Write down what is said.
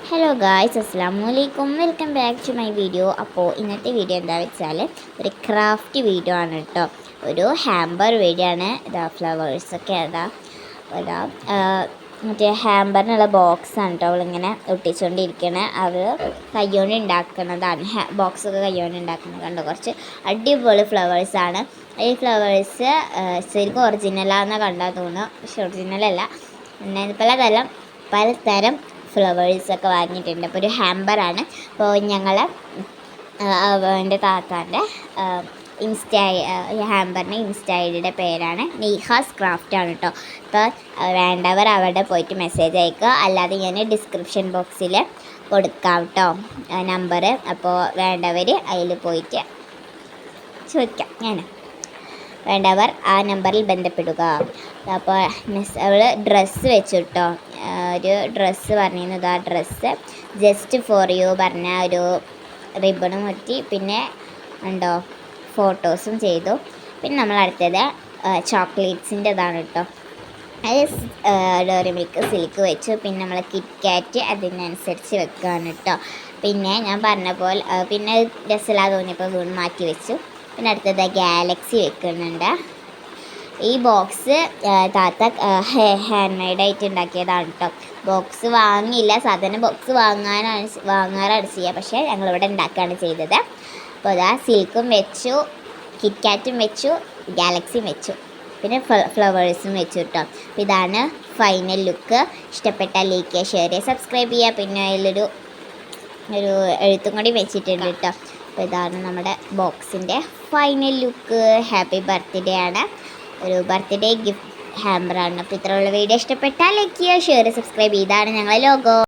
Hello guys, അസ്സലാമലൈക്കും. Welcome back to my video. അപ്പോൾ ഇന്നത്തെ വീഡിയോ എന്താ വെച്ചാൽ ഒരു ക്രാഫ്റ്റ് വീഡിയോ ആണ് കേട്ടോ. ഒരു ഹാമ്പർ വീഡിയോ ആണ്. ഇതാ ഫ്ലവേഴ്സൊക്കെ അതാ മറ്റേ ഹാമ്പറിനുള്ള ബോക്സാണ് കേട്ടോ അവളിങ്ങനെ ഒട്ടിച്ചുകൊണ്ടിരിക്കണേ. അവർ കയ്യോണ്ട് ഉണ്ടാക്കുന്നതാണ്. ബോക്സൊക്കെ കയ്യോണ്ട് ഉണ്ടാക്കുന്നത് കണ്ടോ. കുറച്ച് അടിപൊളി ഫ്ലവേഴ്സാണ്. ഈ ഫ്ലവേഴ്സ് ശരിക്കും ഒറിജിനലാണെന്ന് കണ്ടാൽ തോന്നുന്നു, പക്ഷെ ഒറിജിനലല്ല. പിന്നെ പലതരം ഫ്ലവേഴ്സൊക്കെ വാങ്ങിയിട്ടുണ്ട്. അപ്പോൾ ഒരു ഹാമ്പറാണ്. അപ്പോൾ ഞങ്ങൾ എൻ്റെ താത്താൻ്റെ ഹാമ്പറിൻ്റെ ഇൻസ്റ്റ ഐഡിയുടെ പേരാണ് നീഹാസ് ക്രാഫ്റ്റാണ് കേട്ടോ. അപ്പോൾ വേണ്ടവർ അവിടെ പോയിട്ട് മെസ്സേജ് അയക്കുക, അല്ലാതെ ഞാൻ ഡിസ്ക്രിപ്ഷൻ ബോക്സിൽ കൊടുക്കാം കേട്ടോ നമ്പർ. അപ്പോൾ വേണ്ടവർ അതിൽ പോയിട്ട് ചോദിക്കാം. വേണ്ടവർ ആ നമ്പറിൽ ബന്ധപ്പെടുക. അപ്പോൾ അവൾ ഡ്രസ്സ് വെച്ചു കേട്ടോ. ഒരു ഡ്രസ്സ് പറഞ്ഞിരുന്നത്, ആ ഡ്രസ്സ് ജസ്റ്റ് ഫോർ യു പറഞ്ഞ ഒരു റിബണും മുറ്റി, പിന്നെ ഉണ്ടോ ഫോട്ടോസും ചെയ്തു. പിന്നെ നമ്മൾ അടുത്തത് ചോക്ലേറ്റ്സിൻ്റെ ഇതാണ് കേട്ടോ. അത് ഡയറി മിൽക്ക് സിൽക്ക് വെച്ചു. പിന്നെ നമ്മൾ കിറ്റ്കാറ്റ് അതിനനുസരിച്ച് വെക്കുകയാണ് കേട്ടോ. പിന്നെ ഞാൻ പറഞ്ഞ പോലെ പിന്നെ രസമില്ലാതെ തോന്നിയപ്പോൾ വീണ്ടും മാറ്റി വെച്ചു. പിന്നെ അടുത്തത് ഗാലക്സി വെക്കുന്നുണ്ട്. ഈ ബോക്സ് താത്ത ഹാൻഡ് മെയ്ഡായിട്ട് ഉണ്ടാക്കിയതാണ് കേട്ടോ. ബോക്സ് വാങ്ങിയില്ല, സാധാരണ ബോക്സ് വാങ്ങാറാണ് ചെയ്യുക, പക്ഷേ ഞങ്ങളിവിടെ ഉണ്ടാക്കുകയാണ് ചെയ്തത്. അപ്പോൾ അതാ സിൽക്കും വെച്ചു, കിറ്റ്കാറ്റും വെച്ചു, ഗാലക്സിയും വെച്ചു, പിന്നെ ഫ്ലവേഴ്സും വെച്ചു കേട്ടോ. അപ്പോൾ ഇതാണ് ഫൈനൽ ലുക്ക്. ഇഷ്ടപ്പെട്ടാൽ ലൈക്ക് ചെയ്യുക, ഷെയർ ചെയ്യുക, സബ്സ്ക്രൈബ് ചെയ്യുക. പിന്നെ അതിലൊരു എഴുത്തും കൂടി വെച്ചിട്ടുണ്ട് കേട്ടോ. അപ്പോൾ ഇതാണ് നമ്മുടെ ബോക്സിൻ്റെ ഫൈനൽ ലുക്ക്. ഹാപ്പി ബർത്ത്ഡേ ആണ്, ഒരു ബർത്ത്ഡേ ഗിഫ്റ്റ് ഹാമ്പറാണ്. അപ്പോൾ ഇത്രയുള്ള വീഡിയോ ഇഷ്ടപ്പെട്ടാൽ ലൈക്ക് ചെയ്യുക, ഷെയർ, സബ്സ്ക്രൈബ്. ഇതാണ് ഞങ്ങളെ ലോഗോ.